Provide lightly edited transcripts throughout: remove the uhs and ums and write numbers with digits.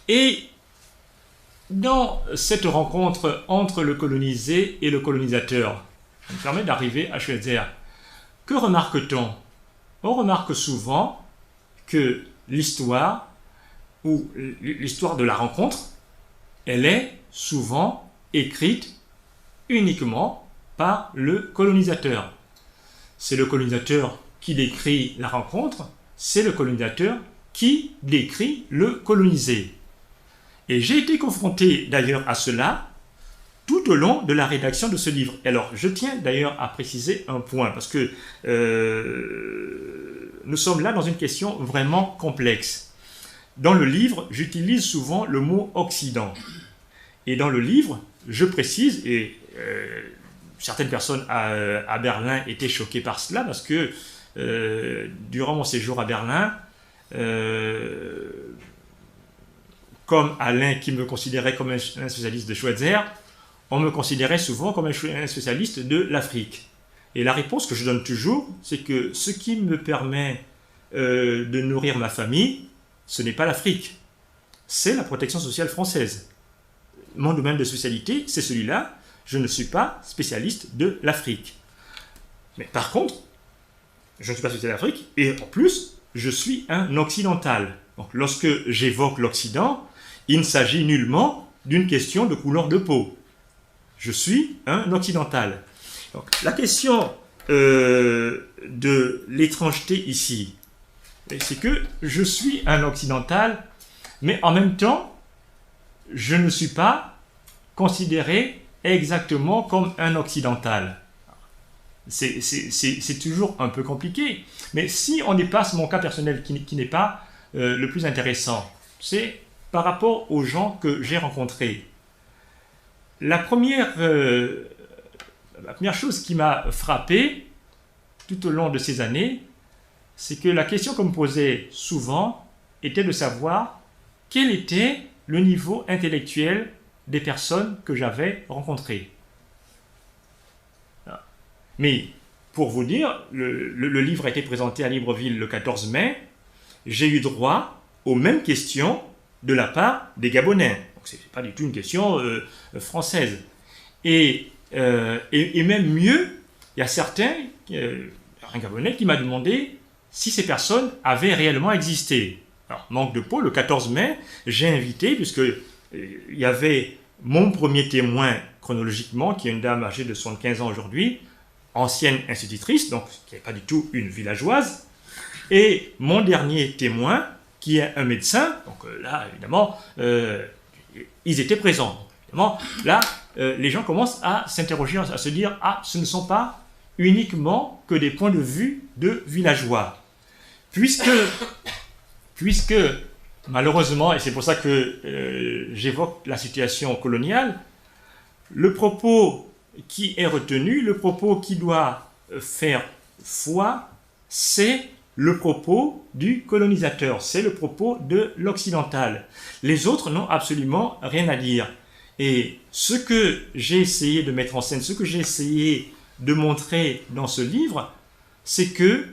Et dans cette rencontre entre le colonisé et le colonisateur, ça me permet d'arriver à Schweitzer. Que remarque-t-on? On remarque souvent que l'histoire, ou l'histoire de la rencontre, elle est souvent écrite uniquement par le colonisateur. C'est le colonisateur qui décrit la rencontre, c'est le colonisateur qui décrit le colonisé. Et j'ai été confronté d'ailleurs à cela tout au long de la rédaction de ce livre. Alors, je tiens d'ailleurs à préciser un point, parce que nous sommes là dans une question vraiment complexe. Dans le livre, j'utilise souvent le mot « Occident ». Et dans le livre, je précise, et certaines personnes à Berlin étaient choquées par cela, parce que durant mon séjour à Berlin, comme Alain qui me considérait comme un spécialiste de Schweitzer, on me considérait souvent comme un spécialiste de l'Afrique. Et la réponse que je donne toujours, c'est que ce qui me permet de nourrir ma famille, ce n'est pas l'Afrique, c'est la protection sociale française. Mon domaine de spécialité, c'est celui-là. Je ne suis pas spécialiste de l'Afrique. Mais par contre, je ne suis pas spécialiste de l'Afrique, et en plus, je suis un occidental. Donc lorsque j'évoque l'Occident, il ne s'agit nullement d'une question de couleur de peau. Je suis un occidental. Donc, la question de l'étrangeté ici, c'est que je suis un occidental, mais en même temps, je ne suis pas considéré exactement comme un occidental. C'est toujours un peu compliqué. Mais si on dépasse mon cas personnel, qui n'est pas le plus intéressant, c'est par rapport aux gens que j'ai rencontrés. La première chose qui m'a frappé tout au long de ces années, c'est que la question qu'on me posait souvent était de savoir quel était le niveau intellectuel des personnes que j'avais rencontrées. Mais pour vous dire, le livre a été présenté à Libreville le 14 mai, j'ai eu droit aux mêmes questions de la part des Gabonais. Donc ce n'est pas du tout une question française. Et même mieux, il y a certains, un Gabonais qui m'a demandé si ces personnes avaient réellement existé. Alors, manque de peau, le 14 mai, j'ai invité, puisqu'il y avait mon premier témoin chronologiquement, qui est une dame âgée de 75 ans aujourd'hui, ancienne institutrice, donc qui n'est pas du tout une villageoise, et mon dernier témoin, qui est un médecin. Donc là, évidemment, ils étaient présents. Donc, évidemment, là, les gens commencent à s'interroger, à se dire « Ah, ce ne sont pas uniquement que des points de vue de villageois. » Puisque malheureusement, et c'est pour ça que j'évoque la situation coloniale, le propos qui est retenu, le propos qui doit faire foi, c'est le propos du colonisateur, c'est le propos de l'occidental. Les autres n'ont absolument rien à dire. Et ce que j'ai essayé de mettre en scène, ce que j'ai essayé de montrer dans ce livre, c'est que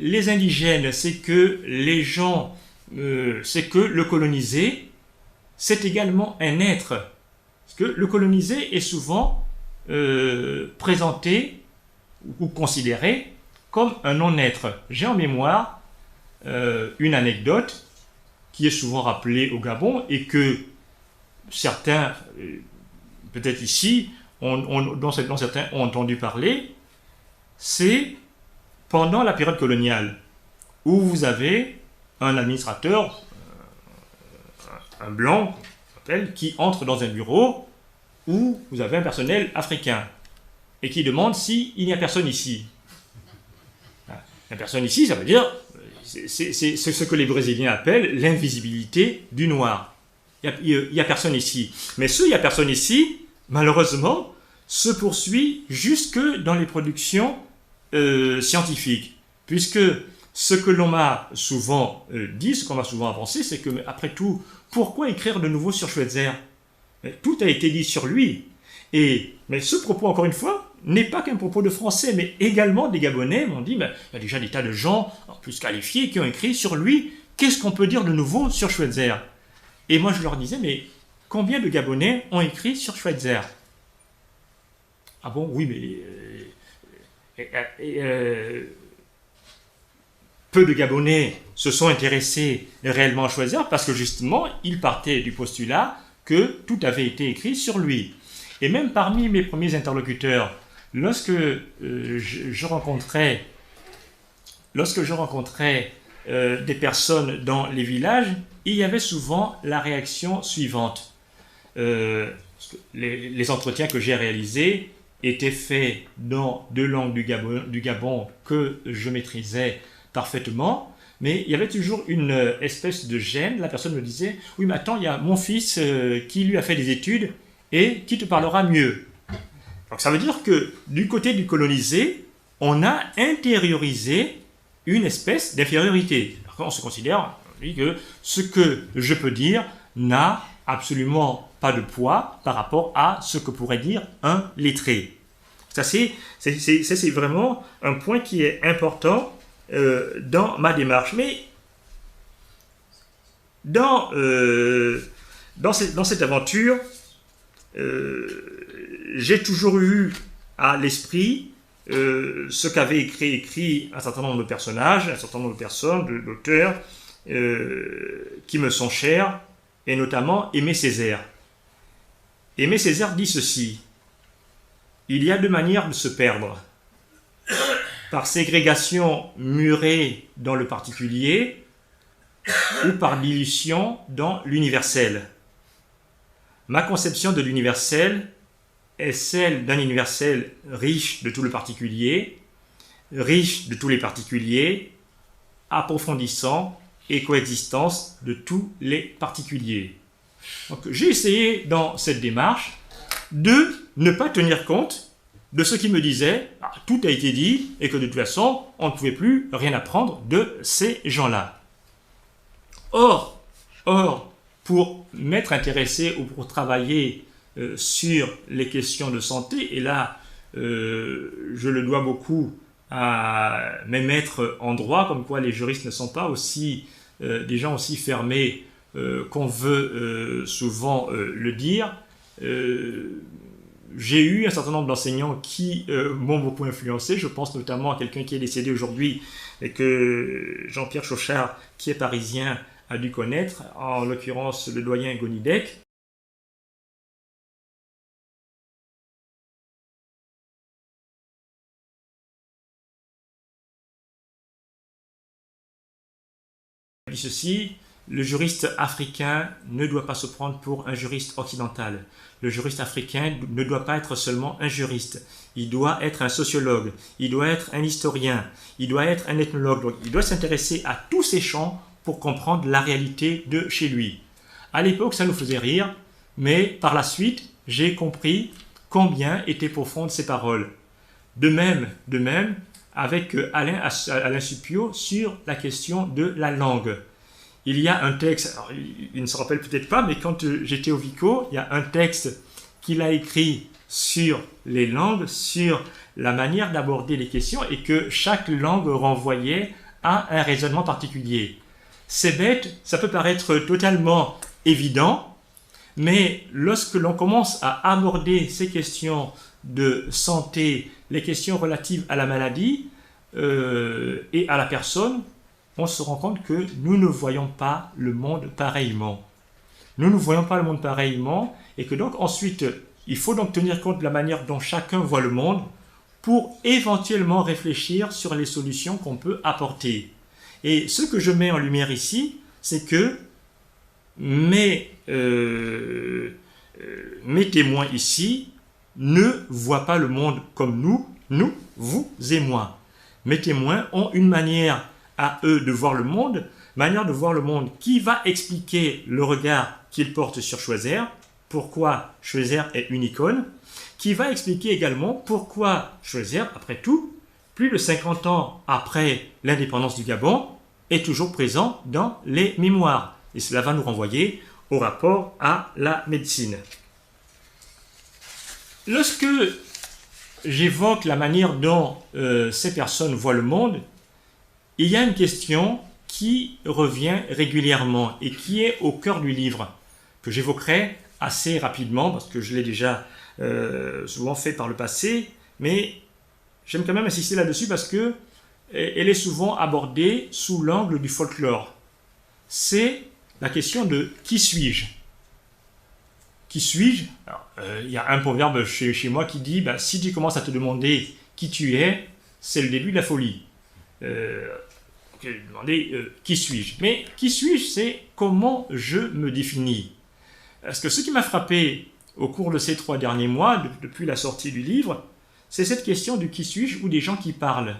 les indigènes, c'est que les gens, c'est que le colonisé, c'est également un être. Parce que le colonisé est souvent présenté ou considéré comme un non-être. J'ai en mémoire une anecdote qui est souvent rappelée au Gabon et que certains, peut-être ici, dont certains ont entendu parler, c'est pendant la période coloniale, où vous avez un administrateur, un blanc, qui entre dans un bureau où vous avez un personnel africain et qui demande s'il n'y a personne ici. La personne ici, ça veut dire, c'est ce que les Brésiliens appellent l'invisibilité du noir. Il n'y a personne ici. Mais ce « il n'y a personne ici », malheureusement, se poursuit jusque dans les productions scientifiques. Puisque ce que l'on m'a souvent dit, ce qu'on m'a souvent avancé, c'est que, après tout, pourquoi écrire de nouveau sur Schweitzer? Tout a été dit sur lui. Mais ce propos, encore une fois, n'est pas qu'un propos de Français, mais également des Gabonais m'ont dit, il y a déjà des tas de gens plus qualifiés qui ont écrit sur lui. Qu'est-ce qu'on peut dire de nouveau sur Schweitzer? Et moi, je leur disais, mais combien de Gabonais ont écrit sur Schweitzer? Ah bon, oui, mais peu de Gabonais se sont intéressés réellement à Schweitzer parce que justement, ils partaient du postulat que tout avait été écrit sur lui. Et même parmi mes premiers interlocuteurs, lorsque je rencontrais des personnes dans les villages, il y avait souvent la réaction suivante. Les entretiens que j'ai réalisés étaient faits dans deux langues du Gabon que je maîtrisais parfaitement, mais il y avait toujours une espèce de gêne. La personne me disait « Oui, mais attends, il y a mon fils qui lui a fait des études et qui te parlera mieux. » Donc ça veut dire que du côté du colonisé, on a intériorisé une espèce d'infériorité. On se considère que ce que je peux dire n'a absolument pas de poids par rapport à ce que pourrait dire un lettré. Ça, c'est vraiment un point qui est important dans ma démarche. Mais dans cette aventure, j'ai toujours eu à l'esprit ce qu'avaient écrit un certain nombre de personnages, un certain nombre de personnes, d'auteurs qui me sont chers, et notamment Aimé Césaire. Aimé Césaire dit ceci: il y a deux manières de se perdre, par ségrégation murée dans le particulier ou par dilution dans l'universel. Ma conception de l'universel est celle d'un universel riche de tout le particulier, riche de tous les particuliers, approfondissant et coexistence de tous les particuliers. Donc j'ai essayé dans cette démarche de ne pas tenir compte de ce qui me disait tout a été dit et que de toute façon on ne pouvait plus rien apprendre de ces gens-là. Or, pour m'être intéressé ou pour travailler sur les questions de santé, et là je le dois beaucoup à mes maîtres en droit, comme quoi les juristes ne sont pas aussi des gens aussi fermés qu'on veut souvent le dire. J'ai eu un certain nombre d'enseignants qui m'ont beaucoup influencé. Je pense notamment à quelqu'un qui est décédé aujourd'hui et que Jean-Pierre Chauchard, qui est parisien, a dû connaître, en l'occurrence le doyen Gonidec. Il dit ceci: le juriste africain ne doit pas se prendre pour un juriste occidental. Le juriste africain ne doit pas être seulement un juriste. Il doit être un sociologue, il doit être un historien, il doit être un ethnologue. Donc, il doit s'intéresser à tous ces champs pour comprendre la réalité de chez lui. À l'époque, ça nous faisait rire, mais par la suite, j'ai compris combien étaient profondes ces paroles. De même, avec Alain Supiot sur la question de la langue. Il y a un texte, alors, il ne se rappelle peut-être pas, mais quand j'étais au Vico, il y a un texte qu'il a écrit sur les langues, sur la manière d'aborder les questions, et que chaque langue renvoyait à un raisonnement particulier. C'est bête, ça peut paraître totalement évident, mais lorsque l'on commence à aborder ces questions de santé, les questions relatives à la maladie et à la personne, on se rend compte que nous ne voyons pas le monde pareillement. Nous ne voyons pas le monde pareillement, et que donc ensuite, il faut donc tenir compte de la manière dont chacun voit le monde pour éventuellement réfléchir sur les solutions qu'on peut apporter. Et ce que je mets en lumière ici, c'est que mes témoins ici ne voient pas le monde comme nous, vous et moi. Mes témoins ont une manière à eux de voir le monde, qui va expliquer le regard qu'ils portent sur Schweitzer, pourquoi Schweitzer est une icône, qui va expliquer également pourquoi Schweitzer, après tout, plus de 50 ans après l'indépendance du Gabon, est toujours présent dans les mémoires. Et cela va nous renvoyer au rapport à la médecine. Lorsque j'évoque la manière dont ces personnes voient le monde, il y a une question qui revient régulièrement et qui est au cœur du livre. que j'évoquerai assez rapidement, parce que je l'ai déjà souvent fait par le passé, mais j'aime quand même insister là-dessus parce que elle est souvent abordée sous l'angle du folklore. C'est la question de qui suis-je? Qui suis-je? Il y a un proverbe chez moi qui dit si tu commences à te demander qui tu es, c'est le début de la folie. Demander qui suis-je? Mais qui suis-je, c'est comment je me définis. Parce que ce qui m'a frappé au cours de ces 3 derniers mois, depuis la sortie du livre, c'est cette question du qui suis-je ou des gens qui parlent.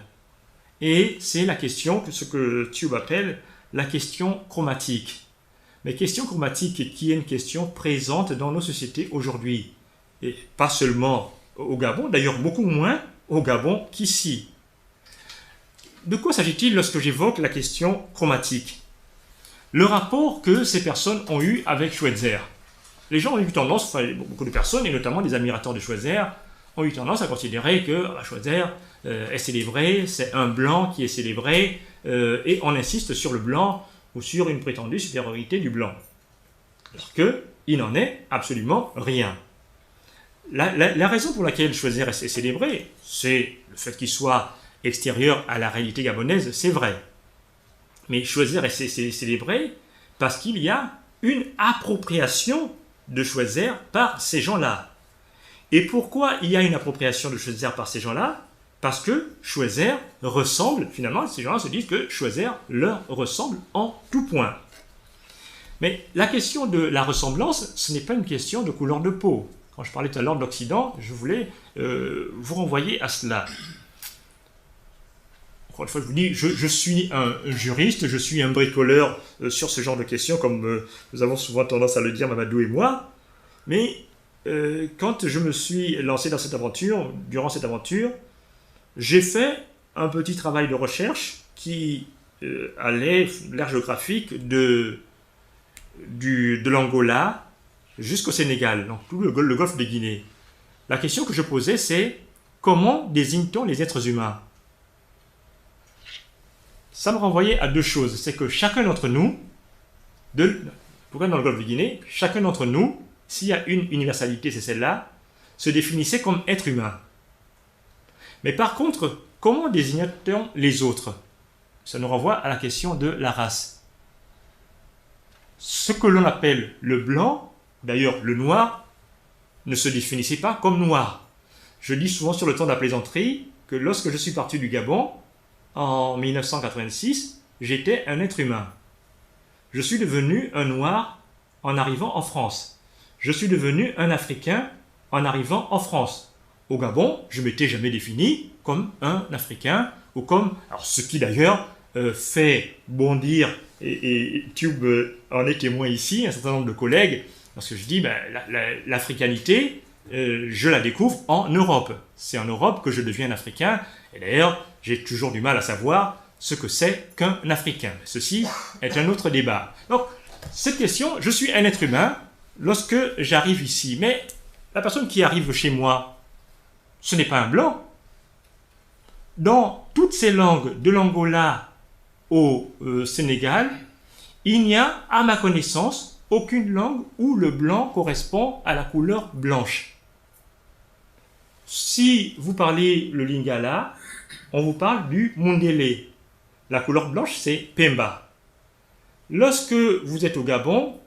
Et c'est la question, ce que Tube appelle la question chromatique. Mais question chromatique qui est une question présente dans nos sociétés aujourd'hui. Et pas seulement au Gabon, d'ailleurs beaucoup moins au Gabon qu'ici. De quoi s'agit-il lorsque j'évoque la question chromatique? Le rapport que ces personnes ont eu avec Schweitzer. Les gens ont eu tendance, beaucoup de personnes, et notamment des admirateurs de Schweitzer, ont eu tendance à considérer que Schweitzer est célébré, c'est un blanc qui est célébré, et on insiste sur le blanc ou sur une prétendue supériorité du blanc. Alors qu'il n'en est absolument rien. La raison pour laquelle Schweitzer est célébré, c'est le fait qu'il soit extérieur à la réalité gabonaise, c'est vrai. Mais Schweitzer est célébré parce qu'il y a une appropriation de Schweitzer par ces gens-là. Et pourquoi il y a une appropriation de Schweitzer par ces gens-là? Parce que Schweitzer ressemble, finalement, ces gens-là se disent que Schweitzer leur ressemble en tout point. Mais la question de la ressemblance, ce n'est pas une question de couleur de peau. Quand je parlais tout à l'heure de l'Occident, je voulais vous renvoyer à cela. Encore une fois, je vous dis, je suis un juriste, je suis un bricoleur sur ce genre de questions, comme nous avons souvent tendance à le dire, Mamadou et moi. Mais quand je me suis lancé dans cette aventure, durant cette aventure, j'ai fait un petit travail de recherche qui allait l'aire géographique de l'Angola jusqu'au Sénégal, donc tout le golfe de Guinée. La question que je posais, c'est comment désigne-t-on les êtres humains? Ça me renvoyait à 2 choses. C'est que chacun d'entre nous, pourquoi dans le golfe de Guinée, chacun d'entre nous, s'il y a une universalité, c'est celle-là, se définissait comme être humain. Mais par contre, comment désigne-t-on les autres? Ça nous renvoie à la question de la race. Ce que l'on appelle le blanc, d'ailleurs le noir, ne se définissait pas comme noir. Je dis souvent sur le ton de la plaisanterie que lorsque je suis parti du Gabon, en 1986, j'étais un être humain. Je suis devenu un noir en arrivant en France. Je suis devenu un Africain en arrivant en France. Au Gabon, je ne m'étais jamais défini comme un Africain, ou comme, alors ce qui d'ailleurs fait bondir, et Tube en est témoin ici, un certain nombre de collègues, parce que je dis, l'africanité, je la découvre en Europe. C'est en Europe que je deviens un Africain, et d'ailleurs, j'ai toujours du mal à savoir ce que c'est qu'un Africain. Ceci est un autre débat. Donc, cette question, je suis un être humain lorsque j'arrive ici, mais la personne qui arrive chez moi, ce n'est pas un blanc. Dans toutes ces langues, de l'Angola au Sénégal, il n'y a, à ma connaissance, aucune langue où le blanc correspond à la couleur blanche. Si vous parlez le lingala, on vous parle du mundélé. La couleur blanche, c'est Pemba. Lorsque vous êtes au Gabon,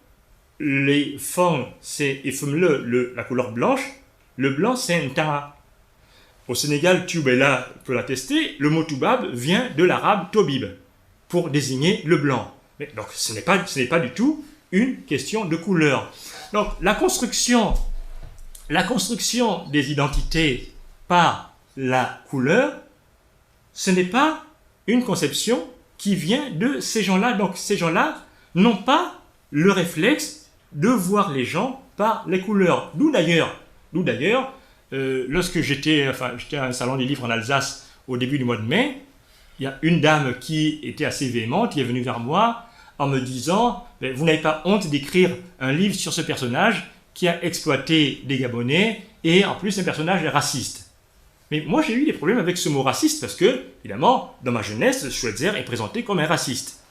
les Fang, c'est la couleur blanche, le blanc, c'est Ntara. Au Sénégal, Tubela peut l'attester, le mot Toubab vient de l'arabe Tobib, pour désigner le blanc. Mais donc, ce n'est pas du tout une question de couleur. Donc, la construction des identités par la couleur, ce n'est pas une conception qui vient de ces gens-là. Donc, ces gens-là n'ont pas le réflexe de voir les gens par les couleurs. D'où d'ailleurs, lorsque j'étais à un salon des livres en Alsace au début du mois de mai, il y a une dame qui était assez véhémente, qui est venue vers moi en me disant « Vous n'avez pas honte d'écrire un livre sur ce personnage qui a exploité des Gabonais et en plus un personnage raciste ». Mais moi j'ai eu des problèmes avec ce mot raciste parce que, évidemment, dans ma jeunesse, Schweitzer est présenté comme un raciste.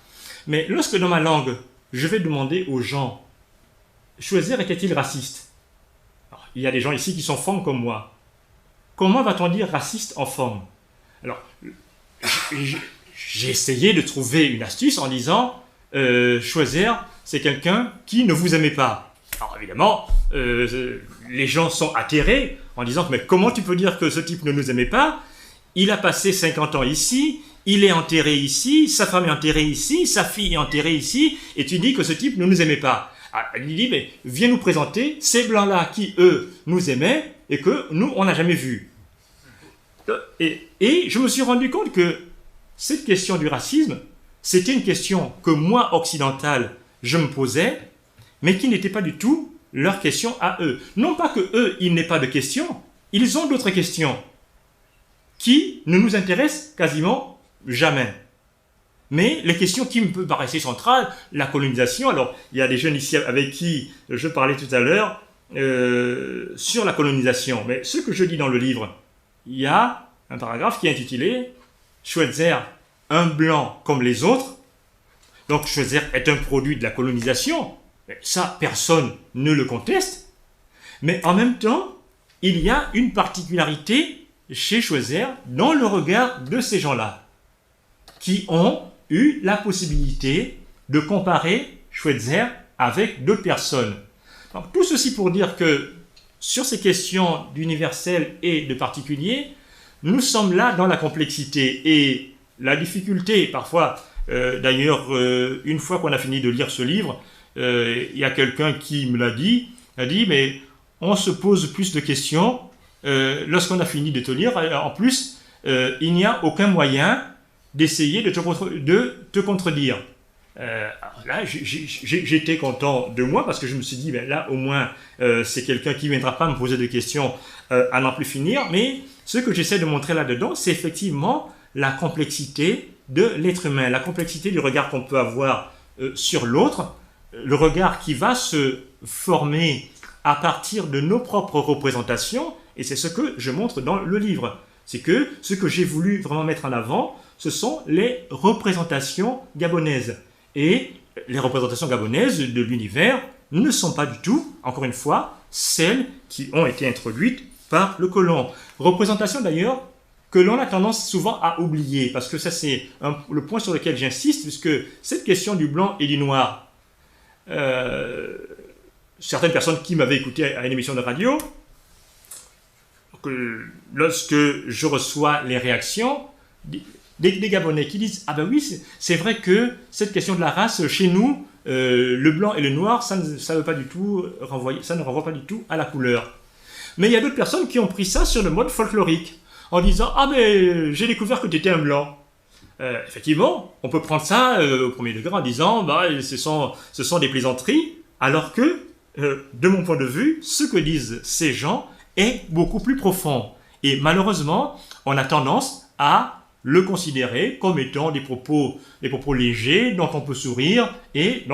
Mais lorsque dans ma langue, je vais demander aux gens Schweitzer était-il raciste? Alors, il y a des gens ici qui sont formes comme moi. Comment va-t-on dire raciste en forme? Alors, j'ai essayé de trouver une astuce en disant Schweitzer, c'est quelqu'un qui ne vous aimait pas. Alors évidemment, les gens sont atterrés en disant mais comment tu peux dire que ce type ne nous aimait pas? Il a passé 50 ans ici, il est enterré ici, sa femme est enterrée ici, sa fille est enterrée ici, et tu dis que ce type ne nous aimait pas. Alors, il dit mais viens nous présenter ces blancs-là qui, eux, nous aimaient et que nous, on n'a jamais vu. Et je me suis rendu compte que cette question du racisme, c'était une question que moi, occidental, je me posais, mais qui n'était pas du tout leur question à eux. Non pas que eux, ils n'aient pas de questions, ils ont d'autres questions qui ne nous intéressent quasiment jamais. Mais les questions qui me paraissaient centrales, la colonisation, alors il y a des jeunes ici avec qui je parlais tout à l'heure sur la colonisation, mais ce que je dis dans le livre, il y a un paragraphe qui est intitulé « Schweitzer, un blanc comme les autres ». Donc Schweitzer est un produit de la colonisation, ça personne ne le conteste, mais en même temps, il y a une particularité chez Schweitzer dans le regard de ces gens-là, qui ont eu la possibilité de comparer Schweitzer avec d'autres personnes. Donc, tout ceci pour dire que sur ces questions d'universel et de particulier, nous sommes là dans la complexité et la difficulté, parfois, d'ailleurs, une fois qu'on a fini de lire ce livre, il y a quelqu'un qui me l'a dit, mais on se pose plus de questions lorsqu'on a fini de te lire. En plus, il n'y a aucun moyen d'essayer de te contredire. Là, j'étais content de moi parce que je me suis dit, ben là, au moins, c'est quelqu'un qui ne viendra pas me poser de questions à n'en plus finir. Mais ce que j'essaie de montrer là-dedans, c'est effectivement la complexité de l'être humain, la complexité du regard qu'on peut avoir sur l'autre, le regard qui va se former à partir de nos propres représentations, et c'est ce que je montre dans le livre. C'est que ce que j'ai voulu vraiment mettre en avant, ce sont les représentations gabonaises. Et les représentations gabonaises de l'univers ne sont pas du tout, encore une fois, celles qui ont été introduites par le colon. Représentation d'ailleurs que l'on a tendance souvent à oublier, parce que ça c'est le point sur lequel j'insiste, puisque cette question du blanc et du noir, certaines personnes qui m'avaient écouté à une émission de radio, lorsque je reçois les réactions des Gabonais qui disent « Ah ben oui, c'est vrai que cette question de la race, chez nous, le blanc et le noir, ça ne veut pas du tout renvoyer, ça ne renvoie pas du tout à la couleur. » Mais il y a d'autres personnes qui ont pris ça sur le mode folklorique, en disant « Ah ben, j'ai découvert que tu étais un blanc. » Effectivement, on peut prendre ça au premier degré en disant bah, ce sont des plaisanteries, alors que, de mon point de vue, ce que disent ces gens est beaucoup plus profond. Et malheureusement, on a tendance à le considérer comme étant des propos légers dont on peut sourire et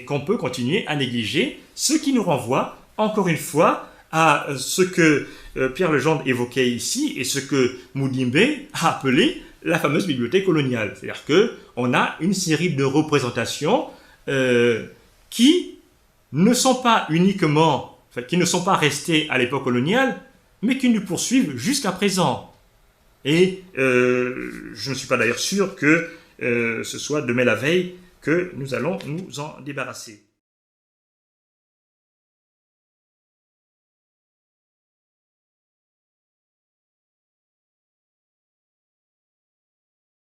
qu'on peut continuer à négliger, ce qui nous renvoie, encore une fois, à ce que Pierre Legendre évoquait ici et ce que Mudimbe a appelé la fameuse bibliothèque coloniale. C'est-à-dire qu'on a une série de représentations qui ne sont pas uniquement, qui ne sont pas restées à l'époque coloniale, mais qui nous poursuivent jusqu'à présent. Et je ne suis pas d'ailleurs sûr que ce soit demain la veille que nous allons nous en débarrasser.